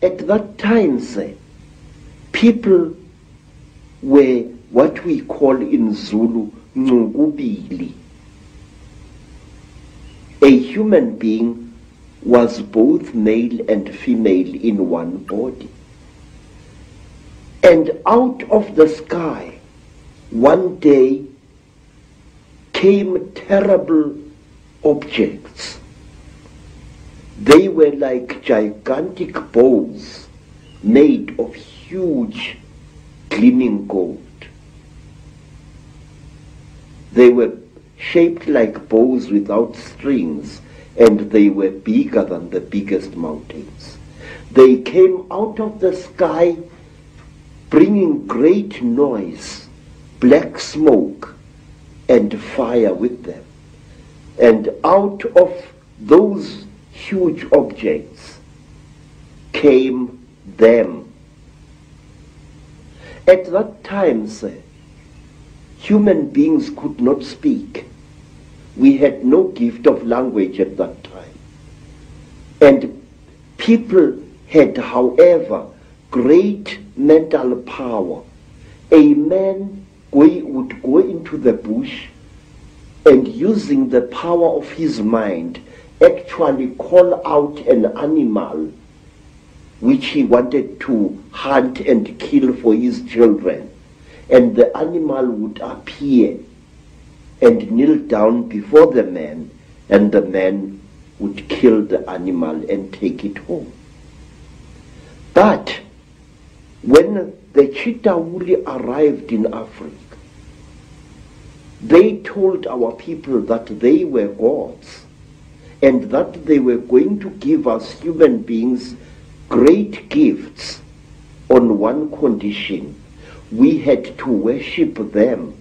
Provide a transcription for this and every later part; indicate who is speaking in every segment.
Speaker 1: At that time, sir, people were what we call in Zulu, ngubili. A human being was both male and female in one body. And out of the sky, one day, came terrible objects. They were like gigantic bows made of huge gleaming gold. They were shaped like bows without strings, and they were bigger than the biggest mountains. They came out of the sky bringing great noise, black smoke, and fire with them. And out of those huge objects came them. At that time, sir, human beings could not speak. We had no gift of language at that time. And people had, however, great mental power. A man would go into the bush and, using the power of his mind, actually call out an animal which he wanted to hunt and kill for his children. And the animal would appear and kneel down before the man, and the man would kill the animal and take it home. But when the Chitauri arrived in Africa, they told our people that they were gods, and that they were going to give us human beings great gifts on one condition: we had to worship them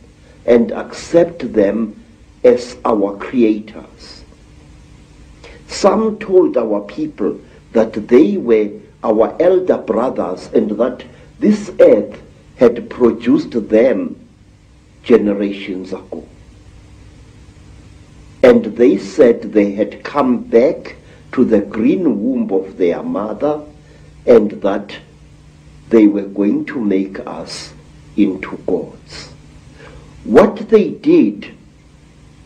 Speaker 1: and accept them as our creators. Some told our people that they were our elder brothers and that this earth had produced them generations ago. And they said they had come back to the green womb of their mother, and that they were going to make us into gods. What they did,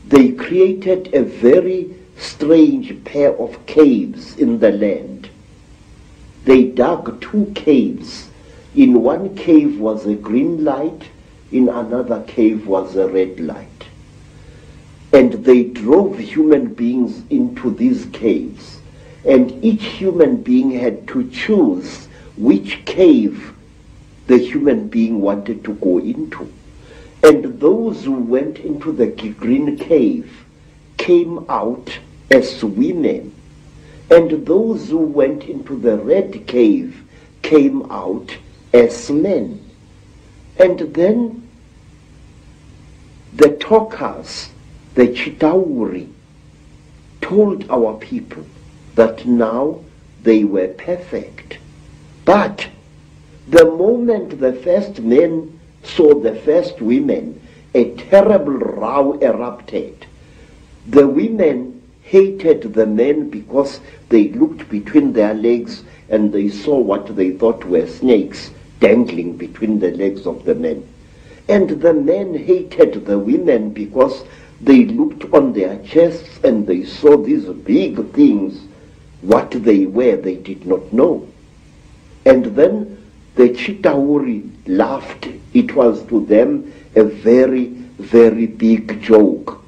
Speaker 1: they created a very strange pair of caves in the land. They dug 2 caves. In one cave was a green light, in another cave was a red light. And they drove human beings into these caves, and each human being had to choose which cave the human being wanted to go into. And those who went into the green cave came out as women, and those who went into the red cave came out as men. And then the talkers, the Chitauri, told our people that now they were perfect. But the moment the first men saw the first women, a terrible row erupted. The women hated the men because they looked between their legs and they saw what they thought were snakes dangling between the legs of the men. And the men hated the women because they looked on their chests and they saw these big things. What they were, they did not know. And then the Chitauri laughed. It was to them a very, very big joke.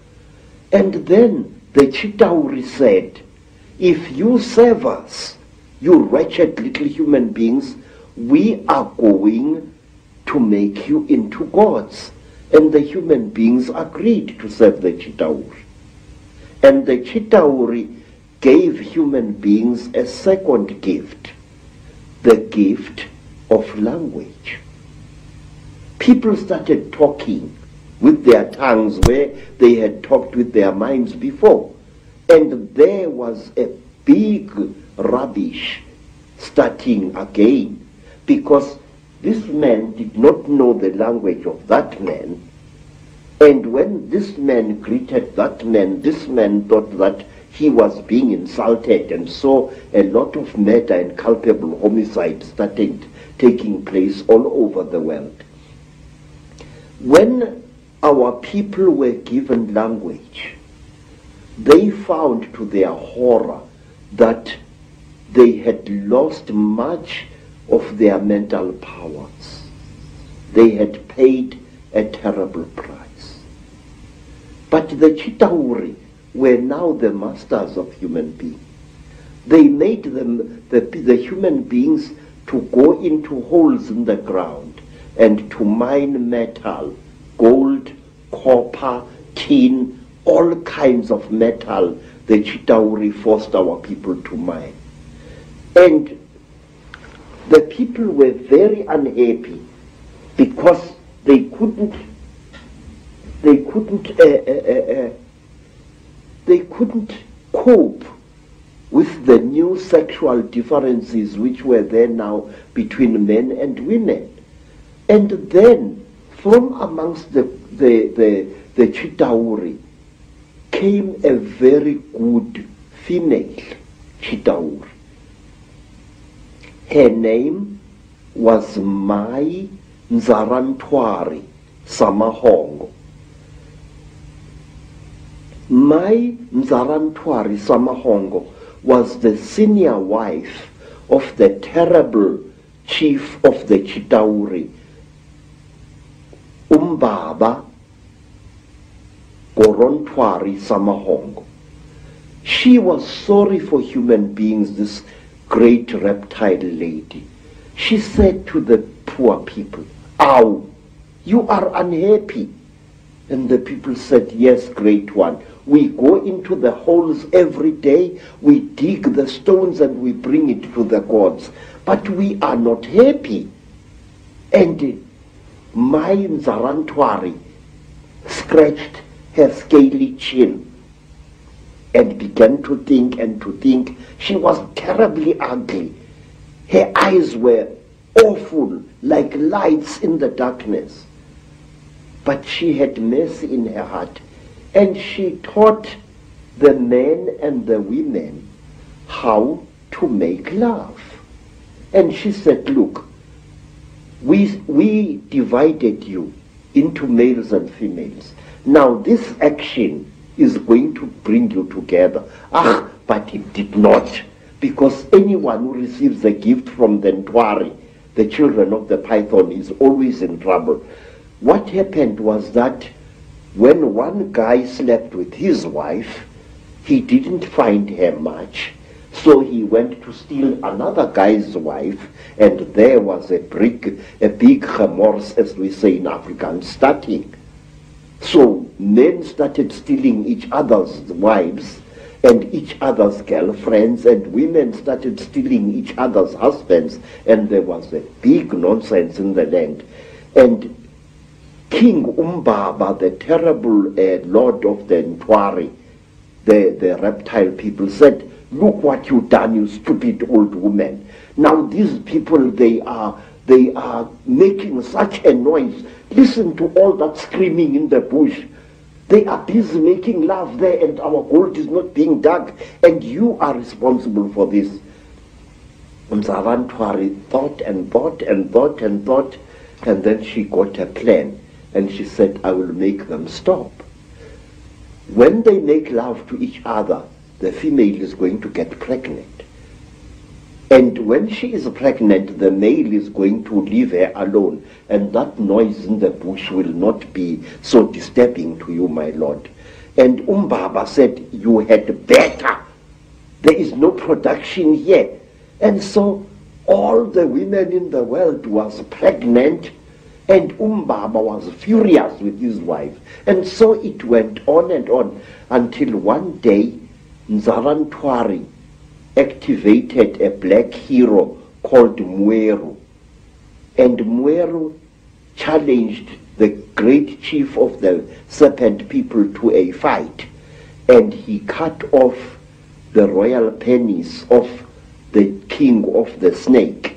Speaker 1: And then the Chitauri said, if you serve us, you wretched little human beings, we are going to make you into gods. And the human beings agreed to serve the Chitauri. And the Chitauri gave human beings a second gift, the gift of language. People started talking with their tongues where they had talked with their minds before. And there was a big rubbish starting again, because this man did not know the language of that man. And when this man greeted that man, this man thought that he was being insulted, and saw a lot of murder and culpable homicide started taking place all over the world. When our people were given language, they found to their horror that they had lost much of their mental powers. They had paid a terrible price. But the Chitauri were now the masters of human beings. They made them, the human beings, to go into holes in the ground and to mine metal, gold, copper, tin, all kinds of metal the Chitauri forced our people to mine. And the people were very unhappy because they couldn't cope with the new sexual differences which were there now between men and women. And then from amongst the Chitauri came a very good female Chitauri. Her name was Mai Nzarantwari Samahongo. Mai Nzarantwari Samahongo was the senior wife of the terrible chief of the Chitauri, Umbaba Gorontwari Samahongo. She was sorry for human beings, this great reptile lady. She said to the poor people, "Ow, you are unhappy." And the people said, "Yes, great one. We go into the holes every day, we dig the stones and we bring it to the gods, but we are not happy." And Mai Nzarantwari scratched her scaly chin and began to think and to think. She was terribly ugly. Her eyes were awful, like lights in the darkness. But she had mercy in her heart, and she taught the men and the women how to make love. And she said, "Look, we divided you into males and females. Now this action is going to bring you together." But it did not, because anyone who receives a gift from the Ntwari, the children of the python, is always in trouble. What happened was that when one guy slept with his wife, he didn't find her much, so he went to steal another guy's wife, and there was a big remorse, as we say in Afrikaans, starting. So men started stealing each other's wives and each other's girlfriends, and women started stealing each other's husbands, and there was a big nonsense in the land. And King Umbaba, the terrible lord of the Ntwari, the reptile people, said, "Look what you've done, you stupid old woman. Now these people, they are making such a noise. Listen to all that screaming in the bush. They are busy making love there, and our gold is not being dug, and you are responsible for this." Nzarantwari thought and thought and thought and thought, and then she got a plan, and she said, "I will make them stop. When they make love to each other, the female is going to get pregnant. And when she is pregnant, the male is going to leave her alone, and that noise in the bush will not be so disturbing to you, my lord." And Umbaba said, "You had better. There is no production here." And so all the women in the world was pregnant, and Umbaba was furious with his wife. And so it went on and on, until one day Nzarantwari activated a black hero called Mweru. And Mweru challenged the great chief of the serpent people to a fight, and he cut off the royal penis of the king of the snake.